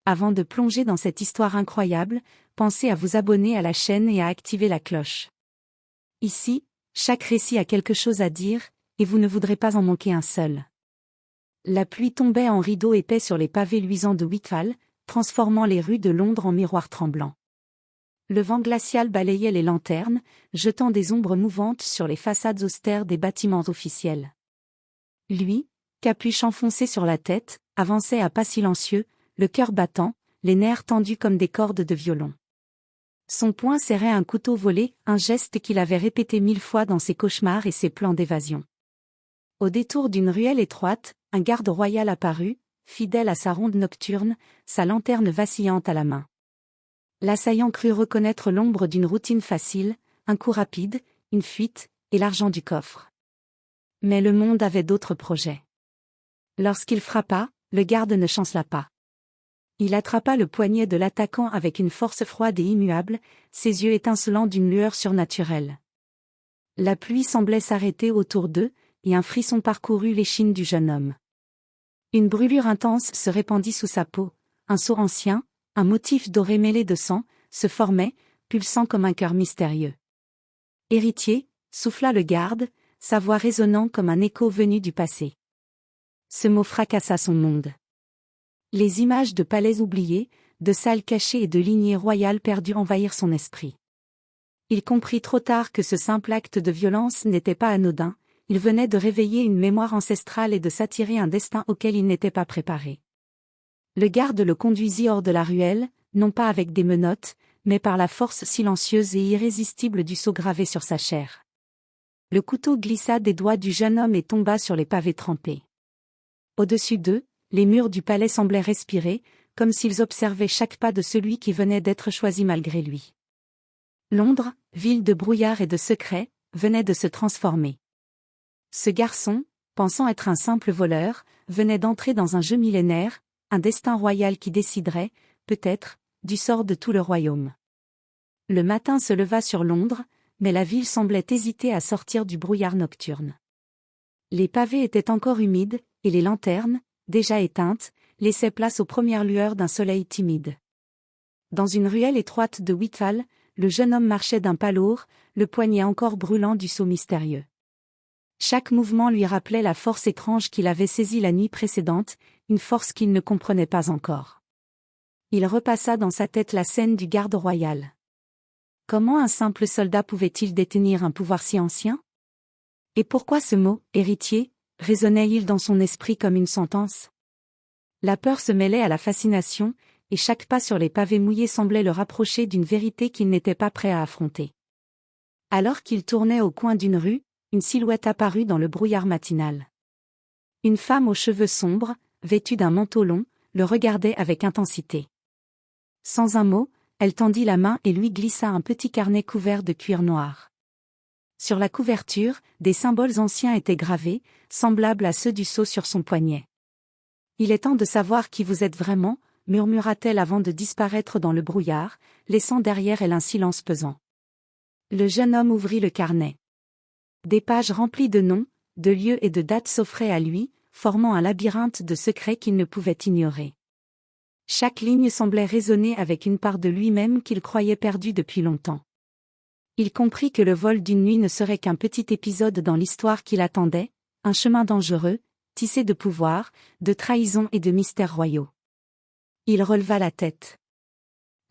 Avant de plonger dans cette histoire incroyable, pensez à vous abonner à la chaîne et à activer la cloche. Ici, chaque récit a quelque chose à dire, et vous ne voudrez pas en manquer un seul. La pluie tombait en rideau épais sur les pavés luisants de Whitehall, transformant les rues de Londres en miroirs tremblants. Le vent glacial balayait les lanternes, jetant des ombres mouvantes sur les façades austères des bâtiments officiels. Lui, capuche enfoncée sur la tête, avançait à pas silencieux, le cœur battant, les nerfs tendus comme des cordes de violon. Son poing serrait un couteau volé, un geste qu'il avait répété 1000 fois dans ses cauchemars et ses plans d'évasion. Au détour d'une ruelle étroite, un garde royal apparut, fidèle à sa ronde nocturne, sa lanterne vacillante à la main. L'assaillant crut reconnaître l'ombre d'une routine facile, un coup rapide, une fuite, et l'argent du coffre. Mais le monde avait d'autres projets. Lorsqu'il frappa, le garde ne chancela pas. Il attrapa le poignet de l'attaquant avec une force froide et immuable, ses yeux étincelants d'une lueur surnaturelle. La pluie semblait s'arrêter autour d'eux, et un frisson parcourut l'échine du jeune homme. Une brûlure intense se répandit sous sa peau, un sceau ancien, un motif doré mêlé de sang, se formait, pulsant comme un cœur mystérieux. Héritier, souffla le garde, sa voix résonnant comme un écho venu du passé. Ce mot fracassa son monde. Les images de palais oubliés, de salles cachées et de lignées royales perdues envahirent son esprit. Il comprit trop tard que ce simple acte de violence n'était pas anodin, il venait de réveiller une mémoire ancestrale et de s'attirer un destin auquel il n'était pas préparé. Le garde le conduisit hors de la ruelle, non pas avec des menottes, mais par la force silencieuse et irrésistible du sceau gravé sur sa chair. Le couteau glissa des doigts du jeune homme et tomba sur les pavés trempés. Au-dessus d'eux, les murs du palais semblaient respirer, comme s'ils observaient chaque pas de celui qui venait d'être choisi malgré lui. Londres, ville de brouillard et de secrets, venait de se transformer. Ce garçon, pensant être un simple voleur, venait d'entrer dans un jeu millénaire, un destin royal qui déciderait, peut-être, du sort de tout le royaume. Le matin se leva sur Londres, mais la ville semblait hésiter à sortir du brouillard nocturne. Les pavés étaient encore humides, et les lanternes, déjà éteintes, laissaient place aux premières lueurs d'un soleil timide. Dans une ruelle étroite de Whitehall, le jeune homme marchait d'un pas lourd, le poignet encore brûlant du sceau mystérieux. Chaque mouvement lui rappelait la force étrange qu'il avait saisie la nuit précédente, une force qu'il ne comprenait pas encore. Il repassa dans sa tête la scène du garde royal. Comment un simple soldat pouvait-il détenir un pouvoir si ancien? Et pourquoi ce mot, héritier, résonnait-il dans son esprit comme une sentence? La peur se mêlait à la fascination, et chaque pas sur les pavés mouillés semblait le rapprocher d'une vérité qu'il n'était pas prêt à affronter. Alors qu'il tournait au coin d'une rue, une silhouette apparut dans le brouillard matinal. Une femme aux cheveux sombres, vêtue d'un manteau long, le regardait avec intensité. Sans un mot, elle tendit la main et lui glissa un petit carnet couvert de cuir noir. Sur la couverture, des symboles anciens étaient gravés, semblables à ceux du sceau sur son poignet. « Il est temps de savoir qui vous êtes vraiment », murmura-t-elle avant de disparaître dans le brouillard, laissant derrière elle un silence pesant. Le jeune homme ouvrit le carnet. Des pages remplies de noms, de lieux et de dates s'offraient à lui, formant un labyrinthe de secrets qu'il ne pouvait ignorer. Chaque ligne semblait résonner avec une part de lui-même qu'il croyait perdue depuis longtemps. Il comprit que le vol d'une nuit ne serait qu'un petit épisode dans l'histoire qui l'attendait, un chemin dangereux, tissé de pouvoir, de trahison et de mystères royaux. Il releva la tête.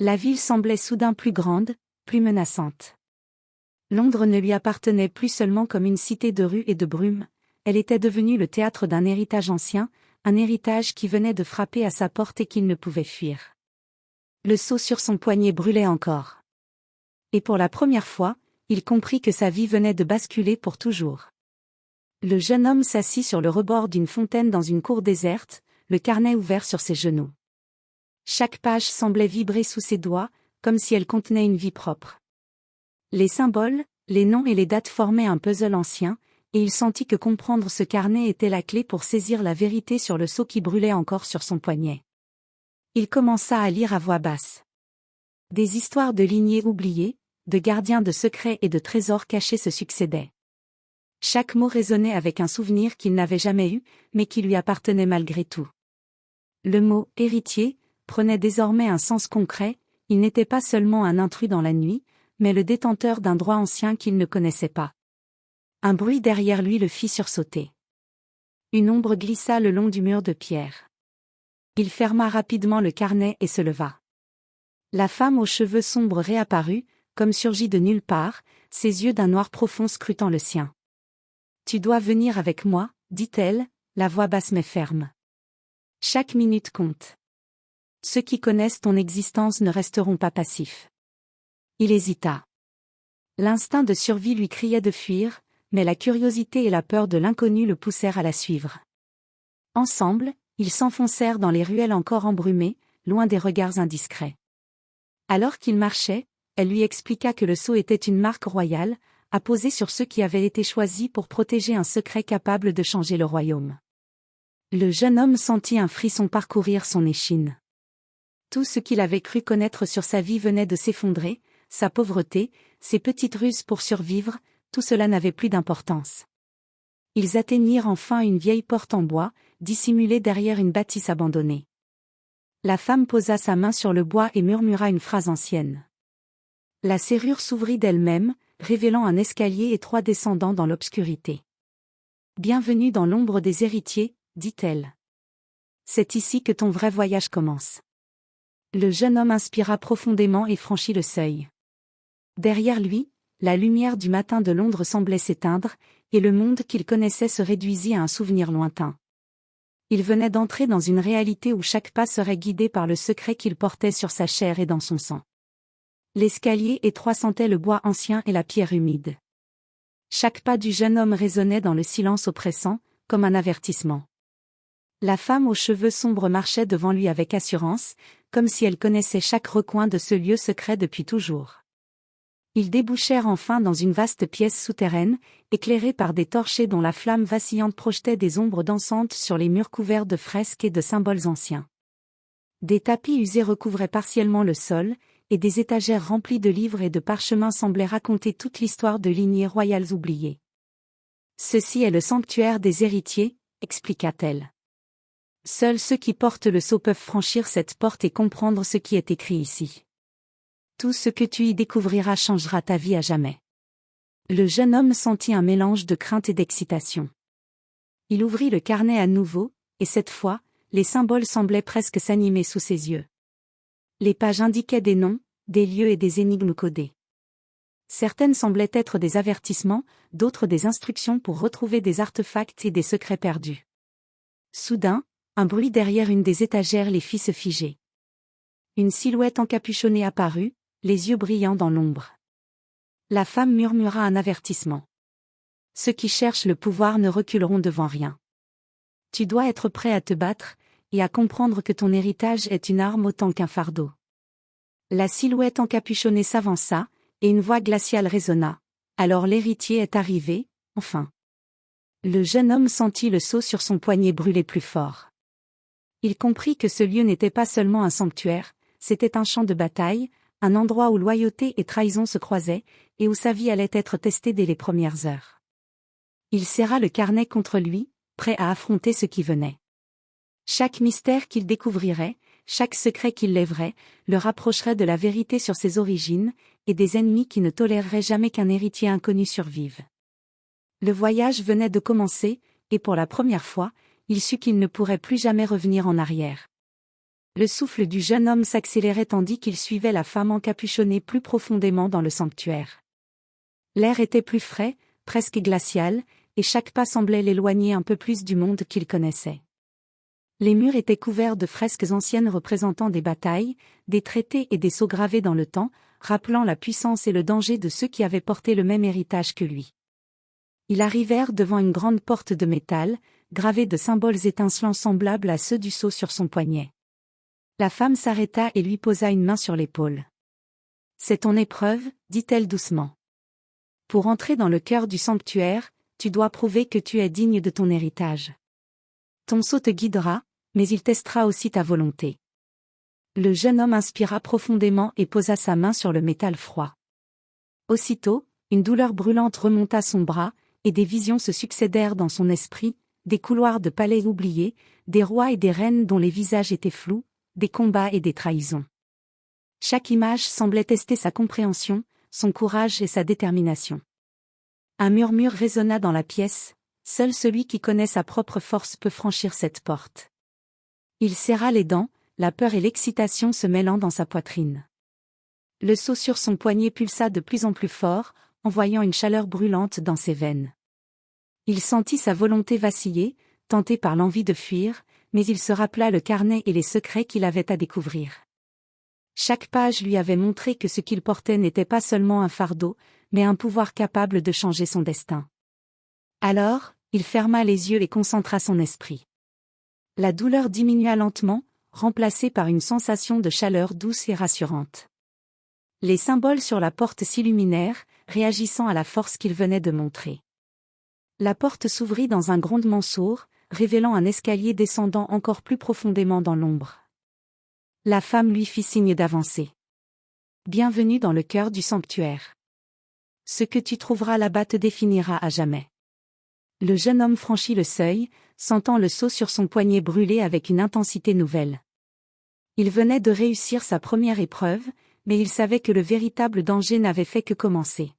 La ville semblait soudain plus grande, plus menaçante. Londres ne lui appartenait plus seulement comme une cité de rues et de brume, elle était devenue le théâtre d'un héritage ancien, un héritage qui venait de frapper à sa porte et qu'il ne pouvait fuir. Le sceau sur son poignet brûlait encore. Et pour la première fois, il comprit que sa vie venait de basculer pour toujours. Le jeune homme s'assit sur le rebord d'une fontaine dans une cour déserte, le carnet ouvert sur ses genoux. Chaque page semblait vibrer sous ses doigts, comme si elle contenait une vie propre. Les symboles, les noms et les dates formaient un puzzle ancien, et il sentit que comprendre ce carnet était la clé pour saisir la vérité sur le sceau qui brûlait encore sur son poignet. Il commença à lire à voix basse. Des histoires de lignées oubliées, de gardiens de secrets et de trésors cachés se succédaient. Chaque mot résonnait avec un souvenir qu'il n'avait jamais eu, mais qui lui appartenait malgré tout. Le mot « héritier » prenait désormais un sens concret, il n'était pas seulement un intrus dans la nuit, mais le détenteur d'un droit ancien qu'il ne connaissait pas. Un bruit derrière lui le fit sursauter. Une ombre glissa le long du mur de pierre. Il ferma rapidement le carnet et se leva. La femme aux cheveux sombres réapparut, comme surgie de nulle part, ses yeux d'un noir profond scrutant le sien. « Tu dois venir avec moi, dit-elle, la voix basse mais ferme. Chaque minute compte. Ceux qui connaissent ton existence ne resteront pas passifs. » Il hésita. L'instinct de survie lui criait de fuir, mais la curiosité et la peur de l'inconnu le poussèrent à la suivre. Ensemble, ils s'enfoncèrent dans les ruelles encore embrumées, loin des regards indiscrets. Alors qu'ils marchaient, elle lui expliqua que le sceau était une marque royale, apposée sur ceux qui avaient été choisis pour protéger un secret capable de changer le royaume. Le jeune homme sentit un frisson parcourir son échine. Tout ce qu'il avait cru connaître sur sa vie venait de s'effondrer, sa pauvreté, ses petites ruses pour survivre, tout cela n'avait plus d'importance. Ils atteignirent enfin une vieille porte en bois, dissimulée derrière une bâtisse abandonnée. La femme posa sa main sur le bois et murmura une phrase ancienne. La serrure s'ouvrit d'elle-même, révélant un escalier étroit descendant dans l'obscurité. « Bienvenue dans l'ombre des héritiers, dit-elle. C'est ici que ton vrai voyage commence. » Le jeune homme inspira profondément et franchit le seuil. Derrière lui, la lumière du matin de Londres semblait s'éteindre, et le monde qu'il connaissait se réduisit à un souvenir lointain. Il venait d'entrer dans une réalité où chaque pas serait guidé par le secret qu'il portait sur sa chair et dans son sang. L'escalier étroit sentait le bois ancien et la pierre humide. Chaque pas du jeune homme résonnait dans le silence oppressant, comme un avertissement. La femme aux cheveux sombres marchait devant lui avec assurance, comme si elle connaissait chaque recoin de ce lieu secret depuis toujours. Ils débouchèrent enfin dans une vaste pièce souterraine, éclairée par des torchers dont la flamme vacillante projetait des ombres dansantes sur les murs couverts de fresques et de symboles anciens. Des tapis usés recouvraient partiellement le sol, et des étagères remplies de livres et de parchemins semblaient raconter toute l'histoire de lignées royales oubliées. « Ceci est le sanctuaire des héritiers », expliqua-t-elle. « Seuls ceux qui portent le sceau peuvent franchir cette porte et comprendre ce qui est écrit ici. Tout ce que tu y découvriras changera ta vie à jamais. » Le jeune homme sentit un mélange de crainte et d'excitation. Il ouvrit le carnet à nouveau, et cette fois, les symboles semblaient presque s'animer sous ses yeux. Les pages indiquaient des noms, des lieux et des énigmes codées. Certaines semblaient être des avertissements, d'autres des instructions pour retrouver des artefacts et des secrets perdus. Soudain, un bruit derrière une des étagères les fit se figer. Une silhouette encapuchonnée apparut, les yeux brillants dans l'ombre. La femme murmura un avertissement. « Ceux qui cherchent le pouvoir ne reculeront devant rien. Tu dois être prêt à te battre, et à comprendre que ton héritage est une arme autant qu'un fardeau. » La silhouette encapuchonnée s'avança, et une voix glaciale résonna. « Alors l'héritier est arrivé, enfin. » Le jeune homme sentit le sceau sur son poignet brûler plus fort. Il comprit que ce lieu n'était pas seulement un sanctuaire, c'était un champ de bataille, un endroit où loyauté et trahison se croisaient, et où sa vie allait être testée dès les premières heures. Il serra le carnet contre lui, prêt à affronter ce qui venait. Chaque mystère qu'il découvrirait, chaque secret qu'il lèverait, le rapprocherait de la vérité sur ses origines, et des ennemis qui ne toléreraient jamais qu'un héritier inconnu survive. Le voyage venait de commencer, et pour la première fois, il sut qu'il ne pourrait plus jamais revenir en arrière. Le souffle du jeune homme s'accélérait tandis qu'il suivait la femme encapuchonnée plus profondément dans le sanctuaire. L'air était plus frais, presque glacial, et chaque pas semblait l'éloigner un peu plus du monde qu'il connaissait. Les murs étaient couverts de fresques anciennes représentant des batailles, des traités et des sceaux gravés dans le temps, rappelant la puissance et le danger de ceux qui avaient porté le même héritage que lui. Ils arrivèrent devant une grande porte de métal, gravée de symboles étincelants semblables à ceux du sceau sur son poignet. La femme s'arrêta et lui posa une main sur l'épaule. « C'est ton épreuve, dit-elle doucement. Pour entrer dans le cœur du sanctuaire, tu dois prouver que tu es digne de ton héritage. Ton sceau te guidera, mais il testera aussi ta volonté. » Le jeune homme inspira profondément et posa sa main sur le métal froid. Aussitôt, une douleur brûlante remonta son bras, et des visions se succédèrent dans son esprit, des couloirs de palais oubliés, des rois et des reines dont les visages étaient flous, des combats et des trahisons. Chaque image semblait tester sa compréhension, son courage et sa détermination. Un murmure résonna dans la pièce, seul celui qui connaît sa propre force peut franchir cette porte. Il serra les dents, la peur et l'excitation se mêlant dans sa poitrine. Le sceau sur son poignet pulsa de plus en plus fort, envoyant une chaleur brûlante dans ses veines. Il sentit sa volonté vaciller, tenté par l'envie de fuir, mais il se rappela le carnet et les secrets qu'il avait à découvrir. Chaque page lui avait montré que ce qu'il portait n'était pas seulement un fardeau, mais un pouvoir capable de changer son destin. Alors, il ferma les yeux et concentra son esprit. La douleur diminua lentement, remplacée par une sensation de chaleur douce et rassurante. Les symboles sur la porte s'illuminèrent, réagissant à la force qu'il venait de montrer. La porte s'ouvrit dans un grondement sourd, révélant un escalier descendant encore plus profondément dans l'ombre. La femme lui fit signe d'avancer. Bienvenue dans le cœur du sanctuaire. Ce que tu trouveras là-bas te définira à jamais. Le jeune homme franchit le seuil, sentant le sceau sur son poignet brûler avec une intensité nouvelle. Il venait de réussir sa première épreuve, mais il savait que le véritable danger n'avait fait que commencer.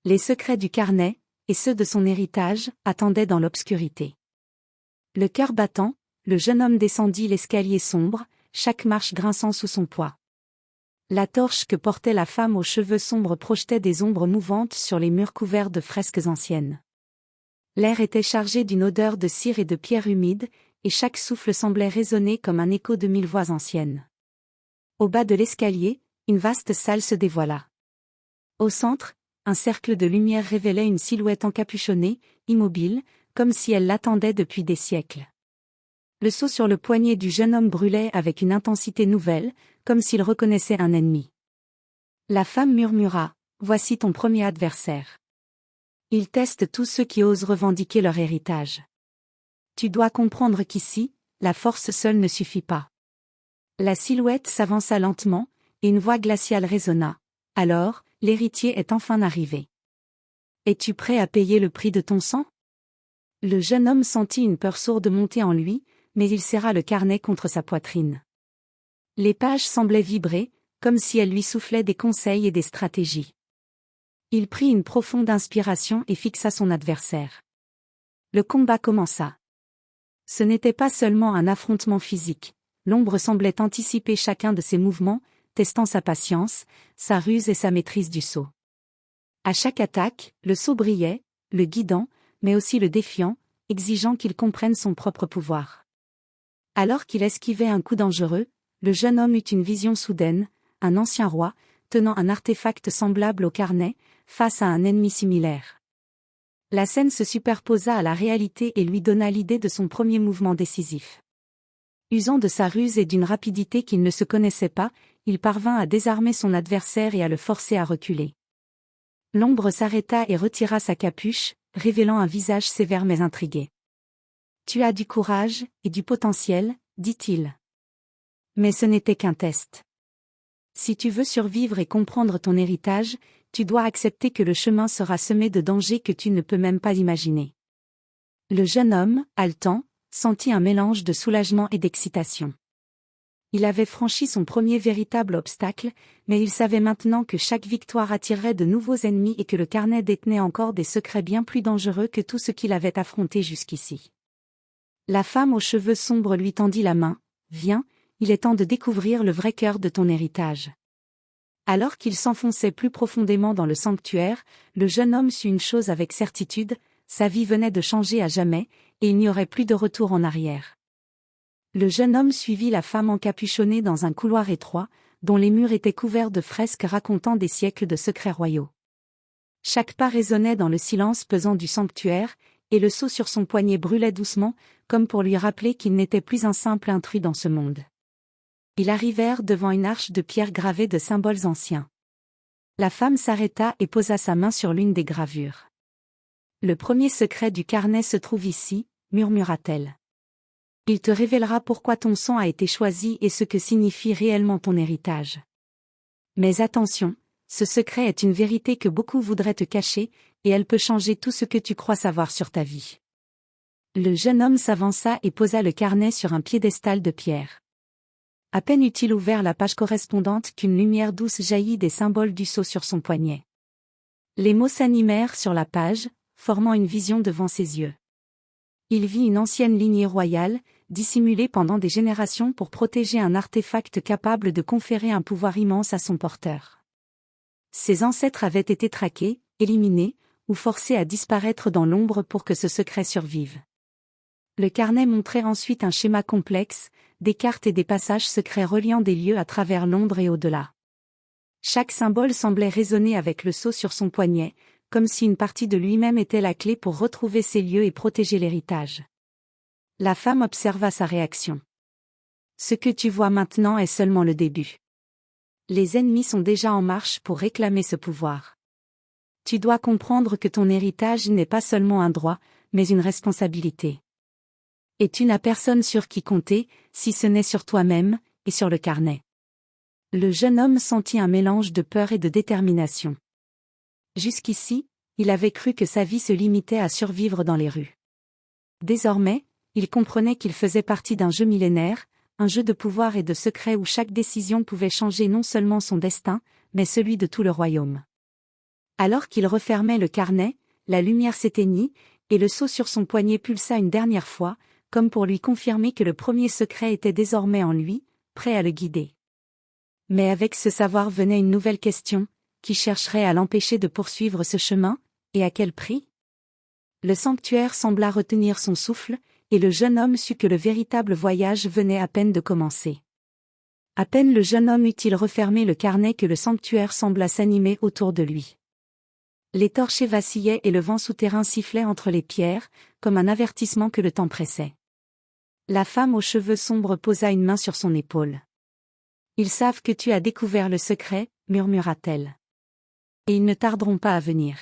Les secrets du carnet, et ceux de son héritage, attendaient dans l'obscurité. Le cœur battant, le jeune homme descendit l'escalier sombre, chaque marche grinçant sous son poids. La torche que portait la femme aux cheveux sombres projetait des ombres mouvantes sur les murs couverts de fresques anciennes. L'air était chargé d'une odeur de cire et de pierre humide, et chaque souffle semblait résonner comme un écho de 1000 voix anciennes. Au bas de l'escalier, une vaste salle se dévoila. Au centre, un cercle de lumière révélait une silhouette encapuchonnée, immobile, comme si elle l'attendait depuis des siècles. Le sceau sur le poignet du jeune homme brûlait avec une intensité nouvelle, comme s'il reconnaissait un ennemi. La femme murmura, « Voici ton premier adversaire. Il teste tous ceux qui osent revendiquer leur héritage. Tu dois comprendre qu'ici, la force seule ne suffit pas. » La silhouette s'avança lentement, et une voix glaciale résonna. « Alors, l'héritier est enfin arrivé. Es-tu prêt à payer le prix de ton sang ?» Le jeune homme sentit une peur sourde monter en lui, mais il serra le carnet contre sa poitrine. Les pages semblaient vibrer, comme si elles lui soufflaient des conseils et des stratégies. Il prit une profonde inspiration et fixa son adversaire. Le combat commença. Ce n'était pas seulement un affrontement physique, l'ombre semblait anticiper chacun de ses mouvements, testant sa patience, sa ruse et sa maîtrise du sceau. À chaque attaque, le sceau brillait, le guidant, mais aussi le défiant, exigeant qu'il comprenne son propre pouvoir. Alors qu'il esquivait un coup dangereux, le jeune homme eut une vision soudaine, un ancien roi, tenant un artefact semblable au carnet, face à un ennemi similaire. La scène se superposa à la réalité et lui donna l'idée de son premier mouvement décisif. Usant de sa ruse et d'une rapidité qu'il ne se connaissait pas, il parvint à désarmer son adversaire et à le forcer à reculer. L'ombre s'arrêta et retira sa capuche, révélant un visage sévère mais intrigué. « Tu as du courage, et du potentiel, » dit-il. Mais ce n'était qu'un test. Si tu veux survivre et comprendre ton héritage, tu dois accepter que le chemin sera semé de dangers que tu ne peux même pas imaginer. Le jeune homme, haletant, sentit un mélange de soulagement et d'excitation. Il avait franchi son premier véritable obstacle, mais il savait maintenant que chaque victoire attirerait de nouveaux ennemis et que le carnet détenait encore des secrets bien plus dangereux que tout ce qu'il avait affronté jusqu'ici. La femme aux cheveux sombres lui tendit la main. « Viens, il est temps de découvrir le vrai cœur de ton héritage. » Alors qu'il s'enfonçait plus profondément dans le sanctuaire, le jeune homme sut une chose avec certitude, sa vie venait de changer à jamais, et il n'y aurait plus de retour en arrière. Le jeune homme suivit la femme encapuchonnée dans un couloir étroit, dont les murs étaient couverts de fresques racontant des siècles de secrets royaux. Chaque pas résonnait dans le silence pesant du sanctuaire, et le sceau sur son poignet brûlait doucement, comme pour lui rappeler qu'il n'était plus un simple intrus dans ce monde. Ils arrivèrent devant une arche de pierre gravée de symboles anciens. La femme s'arrêta et posa sa main sur l'une des gravures. « Le premier secret du carnet se trouve ici, » murmura-t-elle. « Il te révélera pourquoi ton sang a été choisi et ce que signifie réellement ton héritage. Mais attention, ce secret est une vérité que beaucoup voudraient te cacher, et elle peut changer tout ce que tu crois savoir sur ta vie. » Le jeune homme s'avança et posa le carnet sur un piédestal de pierre. À peine eut-il ouvert la page correspondante qu'une lumière douce jaillit des symboles du sceau sur son poignet. Les mots s'animèrent sur la page, formant une vision devant ses yeux. Il vit une ancienne lignée royale, dissimulée pendant des générations pour protéger un artefact capable de conférer un pouvoir immense à son porteur. Ses ancêtres avaient été traqués, éliminés, ou forcés à disparaître dans l'ombre pour que ce secret survive. Le carnet montrait ensuite un schéma complexe, des cartes et des passages secrets reliant des lieux à travers l'ombre et au-delà. Chaque symbole semblait résonner avec le sceau sur son poignet, comme si une partie de lui-même était la clé pour retrouver ces lieux et protéger l'héritage. La femme observa sa réaction. Ce que tu vois maintenant est seulement le début. Les ennemis sont déjà en marche pour réclamer ce pouvoir. Tu dois comprendre que ton héritage n'est pas seulement un droit, mais une responsabilité. Et tu n'as personne sur qui compter, si ce n'est sur toi-même, et sur le carnet. Le jeune homme sentit un mélange de peur et de détermination. Jusqu'ici, il avait cru que sa vie se limitait à survivre dans les rues. Désormais, il comprenait qu'il faisait partie d'un jeu millénaire, un jeu de pouvoir et de secret où chaque décision pouvait changer non seulement son destin, mais celui de tout le royaume. Alors qu'il refermait le carnet, la lumière s'éteignit, et le sceau sur son poignet pulsa une dernière fois, comme pour lui confirmer que le premier secret était désormais en lui, prêt à le guider. Mais avec ce savoir venait une nouvelle question, qui chercherait à l'empêcher de poursuivre ce chemin, et à quel prix? Le sanctuaire sembla retenir son souffle, et le jeune homme sut que le véritable voyage venait à peine de commencer. À peine le jeune homme eut-il refermé le carnet que le sanctuaire sembla s'animer autour de lui. Les torchers vacillaient et le vent souterrain sifflait entre les pierres, comme un avertissement que le temps pressait. La femme aux cheveux sombres posa une main sur son épaule. « Ils savent que tu as découvert le secret, » murmura-t-elle. « Et ils ne tarderont pas à venir.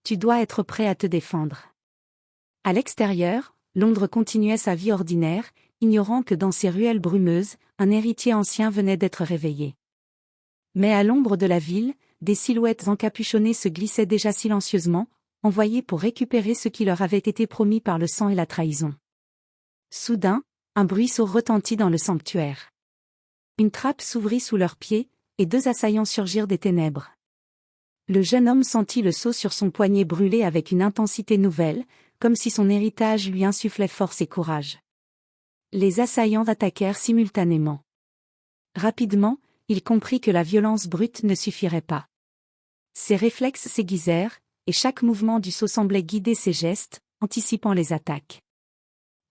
Tu dois être prêt à te défendre. » À l'extérieur, Londres continuait sa vie ordinaire, ignorant que dans ces ruelles brumeuses, un héritier ancien venait d'être réveillé. Mais à l'ombre de la ville, des silhouettes encapuchonnées se glissaient déjà silencieusement, envoyées pour récupérer ce qui leur avait été promis par le sang et la trahison. Soudain, un bruit sourd retentit dans le sanctuaire. Une trappe s'ouvrit sous leurs pieds, et deux assaillants surgirent des ténèbres. Le jeune homme sentit le sceau sur son poignet brûler avec une intensité nouvelle, comme si son héritage lui insufflait force et courage. Les assaillants attaquèrent simultanément. Rapidement, il comprit que la violence brute ne suffirait pas. Ses réflexes s'aiguisèrent, et chaque mouvement du sceau semblait guider ses gestes, anticipant les attaques.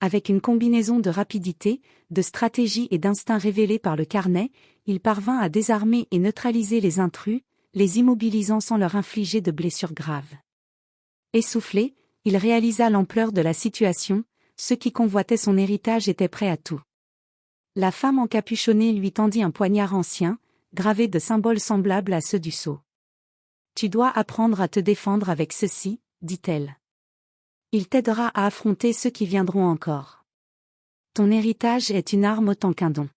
Avec une combinaison de rapidité, de stratégie et d'instinct révélés par le carnet, il parvint à désarmer et neutraliser les intrus, les immobilisant sans leur infliger de blessures graves. Essoufflé, il réalisa l'ampleur de la situation, ceux qui convoitaient son héritage étaient prêts à tout. La femme encapuchonnée lui tendit un poignard ancien, gravé de symboles semblables à ceux du sceau. « Tu dois apprendre à te défendre avec ceci, » dit-elle. « Il t'aidera à affronter ceux qui viendront encore. Ton héritage est une arme autant qu'un don. »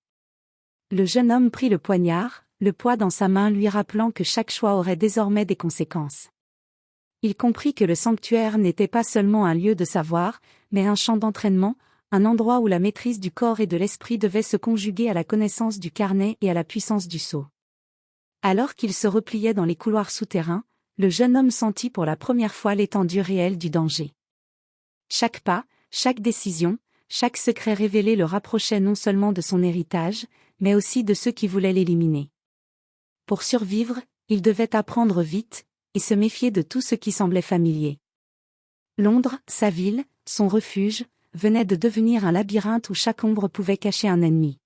Le jeune homme prit le poignard, le poids dans sa main lui rappelant que chaque choix aurait désormais des conséquences. Il comprit que le sanctuaire n'était pas seulement un lieu de savoir, mais un champ d'entraînement, un endroit où la maîtrise du corps et de l'esprit devait se conjuguer à la connaissance du carnet et à la puissance du sceau. Alors qu'il se repliait dans les couloirs souterrains, le jeune homme sentit pour la première fois l'étendue réelle du danger. Chaque pas, chaque décision, chaque secret révélé le rapprochait non seulement de son héritage, mais aussi de ceux qui voulaient l'éliminer. Pour survivre, il devait apprendre vite, et se méfier de tout ce qui semblait familier. Londres, sa ville, son refuge, venait de devenir un labyrinthe où chaque ombre pouvait cacher un ennemi.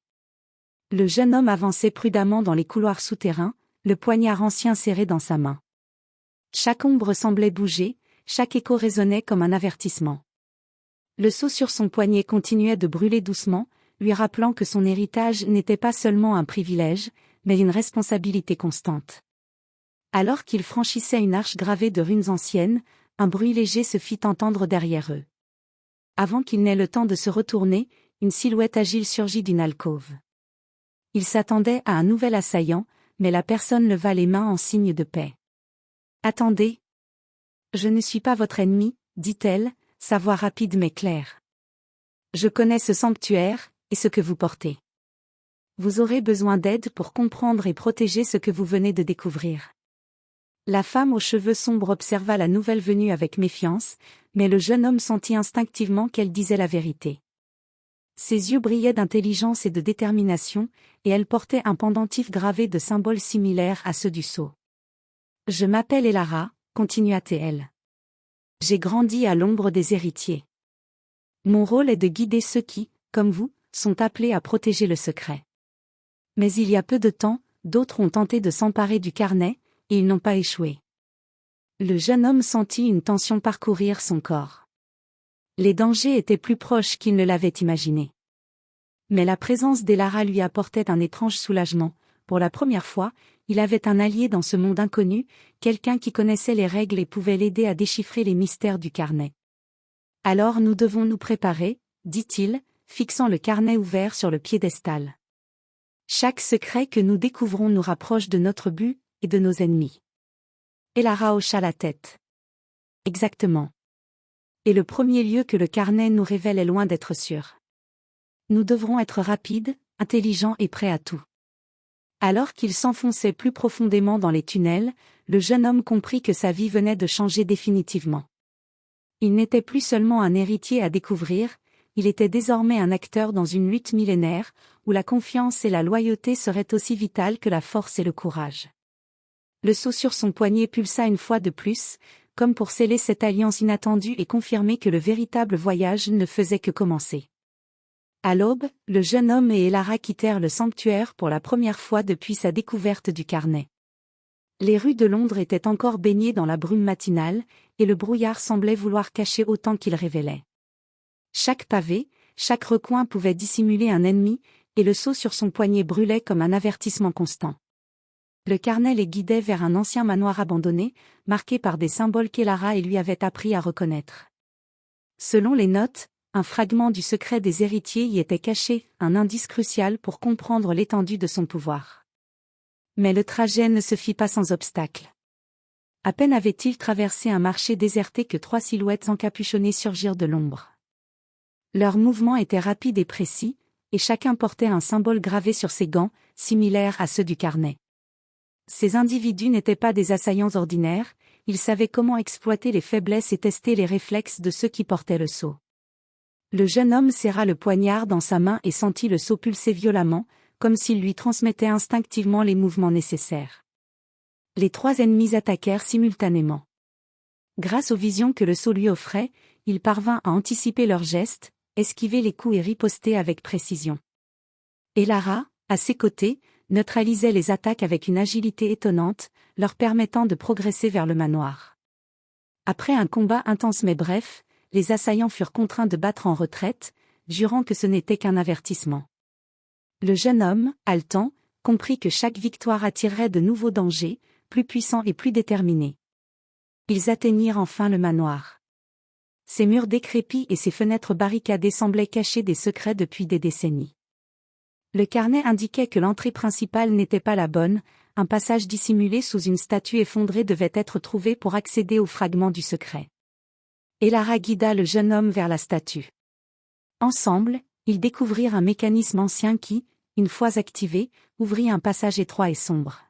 Le jeune homme avançait prudemment dans les couloirs souterrains, le poignard ancien serré dans sa main. Chaque ombre semblait bouger, chaque écho résonnait comme un avertissement. Le sceau sur son poignet continuait de brûler doucement, lui rappelant que son héritage n'était pas seulement un privilège, mais une responsabilité constante. Alors qu'ils franchissaient une arche gravée de runes anciennes, un bruit léger se fit entendre derrière eux. Avant qu'ils n'aient le temps de se retourner, une silhouette agile surgit d'une alcôve. Ils s'attendaient à un nouvel assaillant, mais la personne leva les mains en signe de paix. « Attendez. Je ne suis pas votre ennemi, » dit-elle, sa voix rapide mais claire. « Je connais ce sanctuaire, et ce que vous portez. Vous aurez besoin d'aide pour comprendre et protéger ce que vous venez de découvrir. La femme aux cheveux sombres observa la nouvelle venue avec méfiance, mais le jeune homme sentit instinctivement qu'elle disait la vérité. Ses yeux brillaient d'intelligence et de détermination, et elle portait un pendentif gravé de symboles similaires à ceux du sceau. « Je m'appelle Elara », continua-t-elle. « J'ai grandi à l'ombre des héritiers. Mon rôle est de guider ceux qui, comme vous, sont appelés à protéger le secret. Mais il y a peu de temps, d'autres ont tenté de s'emparer du carnet, et ils n'ont pas échoué. » Le jeune homme sentit une tension parcourir son corps. Les dangers étaient plus proches qu'il ne l'avait imaginé. Mais la présence d'Elara lui apportait un étrange soulagement. Pour la première fois, il avait un allié dans ce monde inconnu, quelqu'un qui connaissait les règles et pouvait l'aider à déchiffrer les mystères du carnet. « Alors nous devons nous préparer, » dit-il, fixant le carnet ouvert sur le piédestal. « Chaque secret que nous découvrons nous rapproche de notre but et de nos ennemis. » Elara hocha la tête. « Exactement. Et le premier lieu que le carnet nous révèle est loin d'être sûr. Nous devrons être rapides, intelligents et prêts à tout. » Alors qu'il s'enfonçait plus profondément dans les tunnels, le jeune homme comprit que sa vie venait de changer définitivement. Il n'était plus seulement un héritier à découvrir, il était désormais un acteur dans une lutte millénaire, où la confiance et la loyauté seraient aussi vitales que la force et le courage. Le sceau sur son poignet pulsa une fois de plus, comme pour sceller cette alliance inattendue et confirmer que le véritable voyage ne faisait que commencer. À l'aube, le jeune homme et Elara quittèrent le sanctuaire pour la première fois depuis sa découverte du carnet. Les rues de Londres étaient encore baignées dans la brume matinale, et le brouillard semblait vouloir cacher autant qu'il révélait. Chaque pavé, chaque recoin pouvait dissimuler un ennemi, et le sceau sur son poignet brûlait comme un avertissement constant. Le carnet les guidait vers un ancien manoir abandonné, marqué par des symboles qu'Elara lui avait appris à reconnaître. Selon les notes, un fragment du secret des héritiers y était caché, un indice crucial pour comprendre l'étendue de son pouvoir. Mais le trajet ne se fit pas sans obstacle. À peine avait-il traversé un marché déserté que 3 silhouettes encapuchonnées surgirent de l'ombre. Leurs mouvements étaient rapides et précis, et chacun portait un symbole gravé sur ses gants, similaire à ceux du carnet. Ces individus n'étaient pas des assaillants ordinaires, ils savaient comment exploiter les faiblesses et tester les réflexes de ceux qui portaient le sceau. Le jeune homme serra le poignard dans sa main et sentit le sceau pulser violemment, comme s'il lui transmettait instinctivement les mouvements nécessaires. Les 3 ennemis attaquèrent simultanément. Grâce aux visions que le sceau lui offrait, il parvint à anticiper leurs gestes, esquiver les coups et riposter avec précision. Elara, à ses côtés, neutralisait les attaques avec une agilité étonnante, leur permettant de progresser vers le manoir. Après un combat intense mais bref, les assaillants furent contraints de battre en retraite, jurant que ce n'était qu'un avertissement. Le jeune homme, haletant, comprit que chaque victoire attirerait de nouveaux dangers, plus puissants et plus déterminés. Ils atteignirent enfin le manoir. Ses murs décrépits et ses fenêtres barricadées semblaient cacher des secrets depuis des décennies. Le carnet indiquait que l'entrée principale n'était pas la bonne, un passage dissimulé sous une statue effondrée devait être trouvé pour accéder aux fragments du secret. Elara guida le jeune homme vers la statue. Ensemble, ils découvrirent un mécanisme ancien qui, une fois activé, ouvrit un passage étroit et sombre.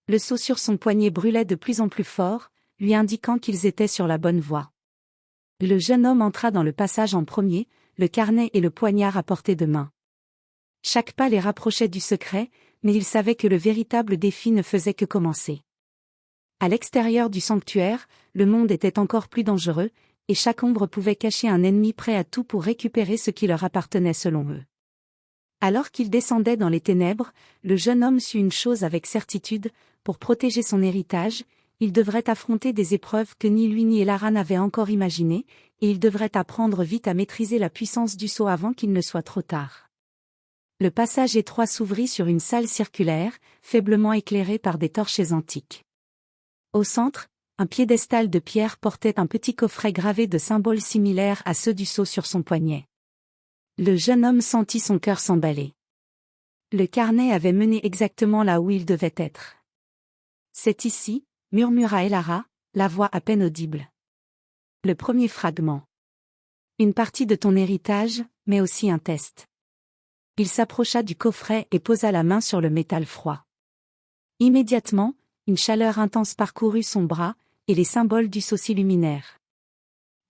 Le sceau sur son poignet brûlait de plus en plus fort, lui indiquant qu'ils étaient sur la bonne voie. Le jeune homme entra dans le passage en premier, le carnet et le poignard à portée de main. Chaque pas les rapprochait du secret, mais il savait que le véritable défi ne faisait que commencer. À l'extérieur du sanctuaire, le monde était encore plus dangereux, et chaque ombre pouvait cacher un ennemi prêt à tout pour récupérer ce qui leur appartenait selon eux. Alors qu'ils descendaient dans les ténèbres, le jeune homme sut une chose avec certitude, pour protéger son héritage, il devrait affronter des épreuves que ni lui ni Elara n'avaient encore imaginées, et il devrait apprendre vite à maîtriser la puissance du sceau avant qu'il ne soit trop tard. Le passage étroit s'ouvrit sur une salle circulaire, faiblement éclairée par des torches antiques. Au centre, un piédestal de pierre portait un petit coffret gravé de symboles similaires à ceux du sceau sur son poignet. Le jeune homme sentit son cœur s'emballer. Le carnet avait mené exactement là où il devait être. « C'est ici », murmura Elara, la voix à peine audible. Le premier fragment. Une partie de ton héritage, mais aussi un test. Il s'approcha du coffret et posa la main sur le métal froid. Immédiatement, une chaleur intense parcourut son bras, et les symboles du sceau s'illuminèrent.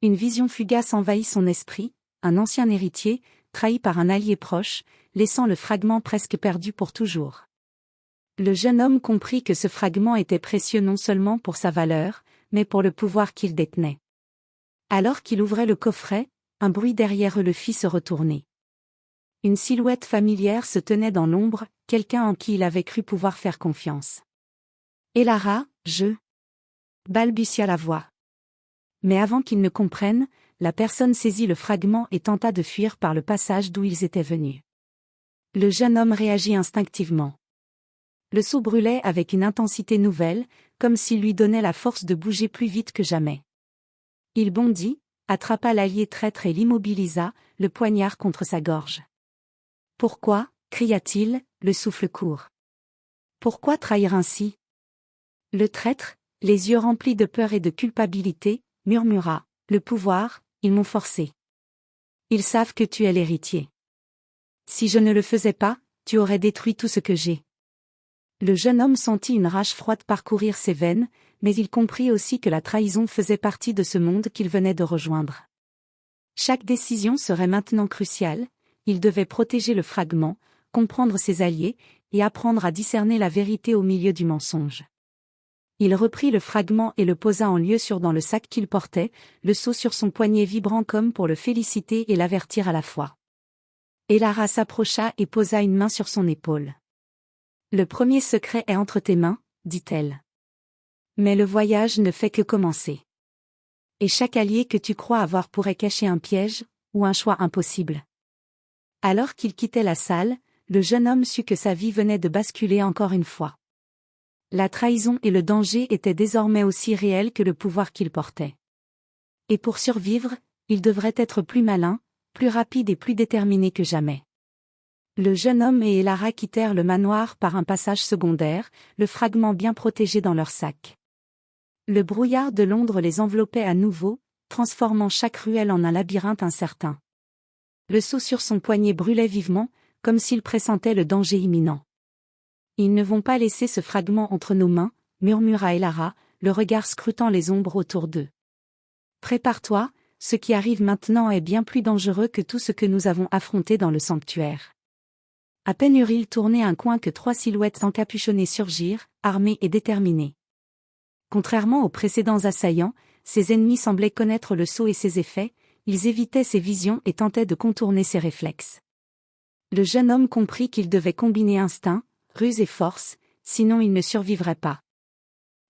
Une vision fugace envahit son esprit, un ancien héritier, trahi par un allié proche, laissant le fragment presque perdu pour toujours. Le jeune homme comprit que ce fragment était précieux non seulement pour sa valeur, mais pour le pouvoir qu'il détenait. Alors qu'il ouvrait le coffret, un bruit derrière eux le fit se retourner. Une silhouette familière se tenait dans l'ombre, quelqu'un en qui il avait cru pouvoir faire confiance. « Elara, je... » balbutia la voix. Mais avant qu'ils ne comprennent, la personne saisit le fragment et tenta de fuir par le passage d'où ils étaient venus. Le jeune homme réagit instinctivement. Le sceau brûlait avec une intensité nouvelle, comme s'il lui donnait la force de bouger plus vite que jamais. Il bondit, attrapa l'allié traître et l'immobilisa, le poignard contre sa gorge. « Pourquoi » cria-t-il, le souffle court. « Pourquoi trahir ainsi ?» Le traître, les yeux remplis de peur et de culpabilité, murmura, « Le pouvoir, ils m'ont forcé. Ils savent que tu es l'héritier. Si je ne le faisais pas, tu aurais détruit tout ce que j'ai. » Le jeune homme sentit une rage froide parcourir ses veines, mais il comprit aussi que la trahison faisait partie de ce monde qu'il venait de rejoindre. Chaque décision serait maintenant cruciale, il devait protéger le fragment, comprendre ses alliés, et apprendre à discerner la vérité au milieu du mensonge. Il reprit le fragment et le posa en lieu sûr dans le sac qu'il portait, le sceau sur son poignet vibrant comme pour le féliciter et l'avertir à la fois. Elara s'approcha et posa une main sur son épaule. « Le premier secret est entre tes mains, » dit-elle. « Mais le voyage ne fait que commencer. Et chaque allié que tu crois avoir pourrait cacher un piège, ou un choix impossible. » Alors qu'il quittait la salle, le jeune homme sut que sa vie venait de basculer encore une fois. La trahison et le danger étaient désormais aussi réels que le pouvoir qu'il portait. Et pour survivre, il devrait être plus malin, plus rapide et plus déterminé que jamais. Le jeune homme et Elara quittèrent le manoir par un passage secondaire, le fragment bien protégé dans leur sac. Le brouillard de Londres les enveloppait à nouveau, transformant chaque ruelle en un labyrinthe incertain. Le sceau sur son poignet brûlait vivement, comme s'il pressentait le danger imminent. « Ils ne vont pas laisser ce fragment entre nos mains, » murmura Elara, le regard scrutant les ombres autour d'eux. « Prépare-toi, ce qui arrive maintenant est bien plus dangereux que tout ce que nous avons affronté dans le sanctuaire. » À peine eurent-ils tourné un coin que 3 silhouettes encapuchonnées surgirent, armées et déterminées. Contrairement aux précédents assaillants, ces ennemis semblaient connaître le sceau et ses effets, ils évitaient ses visions et tentaient de contourner ses réflexes. Le jeune homme comprit qu'il devait combiner instinct, ruse et force, sinon il ne survivrait pas.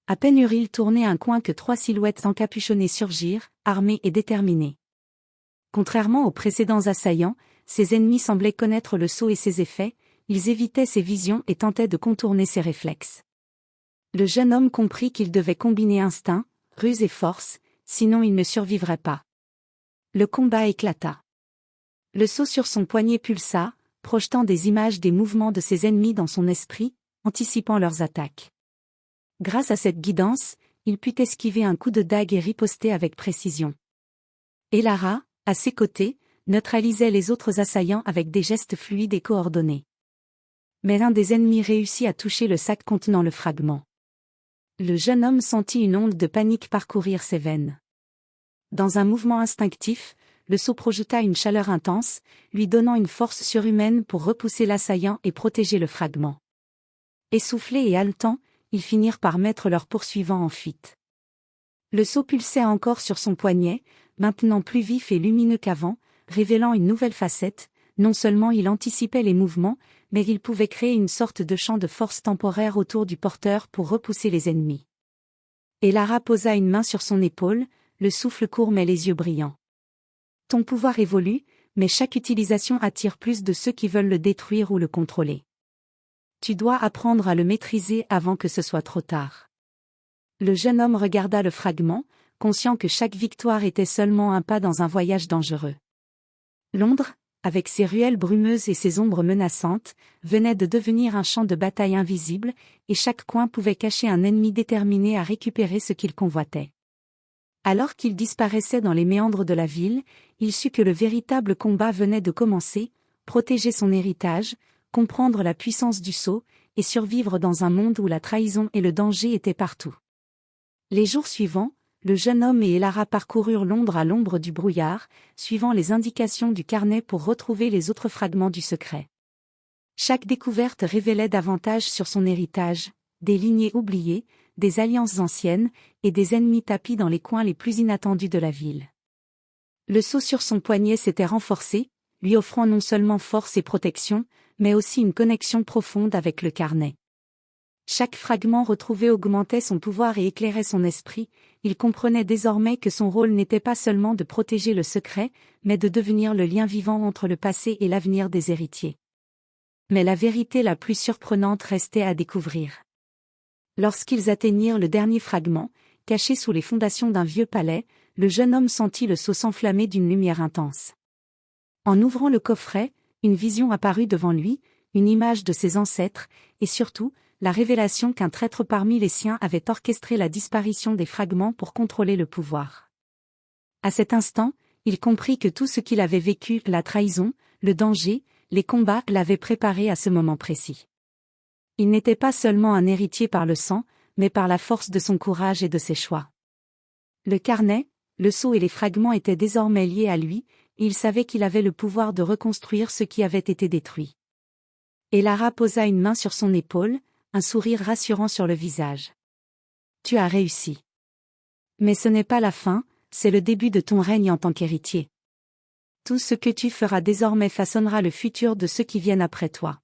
À peine eurent-ils tourné un coin que 3 silhouettes encapuchonnées surgirent, armées et déterminées. Contrairement aux précédents assaillants, ses ennemis semblaient connaître le sceau et ses effets, ils évitaient ses visions et tentaient de contourner ses réflexes. Le jeune homme comprit qu'il devait combiner instinct, ruse et force, sinon il ne survivrait pas. Le combat éclata. Le sceau sur son poignet pulsa, projetant des images des mouvements de ses ennemis dans son esprit, anticipant leurs attaques. Grâce à cette guidance, il put esquiver un coup de dague et riposter avec précision. Elara, à ses côtés, neutralisait les autres assaillants avec des gestes fluides et coordonnés. Mais l'un des ennemis réussit à toucher le sac contenant le fragment. Le jeune homme sentit une onde de panique parcourir ses veines. Dans un mouvement instinctif, le sceau projeta une chaleur intense, lui donnant une force surhumaine pour repousser l'assaillant et protéger le fragment. Essoufflés et haletants, ils finirent par mettre leurs poursuivants en fuite. Le sceau pulsait encore sur son poignet, maintenant plus vif et lumineux qu'avant, révélant une nouvelle facette. Non seulement il anticipait les mouvements, mais il pouvait créer une sorte de champ de force temporaire autour du porteur pour repousser les ennemis. Elara posa une main sur son épaule, le souffle court mais les yeux brillants. « Ton pouvoir évolue, mais chaque utilisation attire plus de ceux qui veulent le détruire ou le contrôler. Tu dois apprendre à le maîtriser avant que ce soit trop tard. » Le jeune homme regarda le fragment, conscient que chaque victoire était seulement un pas dans un voyage dangereux. Londres, avec ses ruelles brumeuses et ses ombres menaçantes, venait de devenir un champ de bataille invisible, et chaque coin pouvait cacher un ennemi déterminé à récupérer ce qu'il convoitait. Alors qu'il disparaissait dans les méandres de la ville, il sut que le véritable combat venait de commencer, protéger son héritage, comprendre la puissance du sceau, et survivre dans un monde où la trahison et le danger étaient partout. Les jours suivants, le jeune homme et Elara parcoururent Londres à l'ombre du brouillard, suivant les indications du carnet pour retrouver les autres fragments du secret. Chaque découverte révélait davantage sur son héritage, des lignées oubliées, des alliances anciennes, et des ennemis tapis dans les coins les plus inattendus de la ville. Le sceau sur son poignet s'était renforcé, lui offrant non seulement force et protection, mais aussi une connexion profonde avec le carnet. Chaque fragment retrouvé augmentait son pouvoir et éclairait son esprit, il comprenait désormais que son rôle n'était pas seulement de protéger le secret, mais de devenir le lien vivant entre le passé et l'avenir des héritiers. Mais la vérité la plus surprenante restait à découvrir. Lorsqu'ils atteignirent le dernier fragment, caché sous les fondations d'un vieux palais, le jeune homme sentit le sceau s'enflammer d'une lumière intense. En ouvrant le coffret, une vision apparut devant lui, une image de ses ancêtres, et surtout, la révélation qu'un traître parmi les siens avait orchestré la disparition des fragments pour contrôler le pouvoir. À cet instant, il comprit que tout ce qu'il avait vécu, la trahison, le danger, les combats, l'avaient préparé à ce moment précis. Il n'était pas seulement un héritier par le sang, mais par la force de son courage et de ses choix. Le carnet, le sceau et les fragments étaient désormais liés à lui, et il savait qu'il avait le pouvoir de reconstruire ce qui avait été détruit. Elara posa une main sur son épaule, un sourire rassurant sur le visage. « Tu as réussi. Mais ce n'est pas la fin, c'est le début de ton règne en tant qu'héritier. Tout ce que tu feras désormais façonnera le futur de ceux qui viennent après toi. »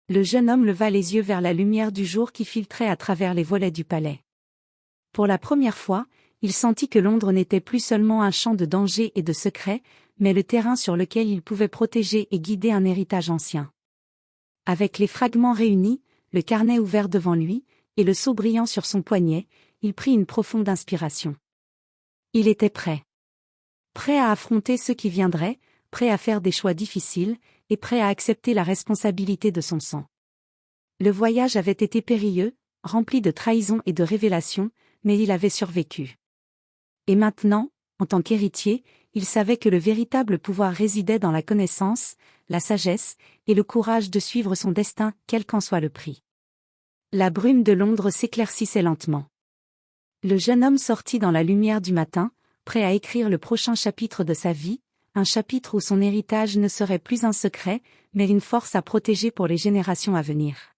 Le jeune homme leva les yeux vers la lumière du jour qui filtrait à travers les volets du palais. Pour la première fois, il sentit que Londres n'était plus seulement un champ de danger et de secrets, mais le terrain sur lequel il pouvait protéger et guider un héritage ancien. Avec les fragments réunis, le carnet ouvert devant lui, et le sceau brillant sur son poignet, il prit une profonde inspiration. Il était prêt. Prêt à affronter ceux qui viendraient, prêt à faire des choix difficiles, et prêt à accepter la responsabilité de son sang. Le voyage avait été périlleux, rempli de trahison et de révélations, mais il avait survécu. Et maintenant, en tant qu'héritier, il savait que le véritable pouvoir résidait dans la connaissance, la sagesse, et le courage de suivre son destin, quel qu'en soit le prix. La brume de Londres s'éclaircissait lentement. Le jeune homme sortit dans la lumière du matin, prêt à écrire le prochain chapitre de sa vie, un chapitre où son héritage ne serait plus un secret, mais une force à protéger pour les générations à venir.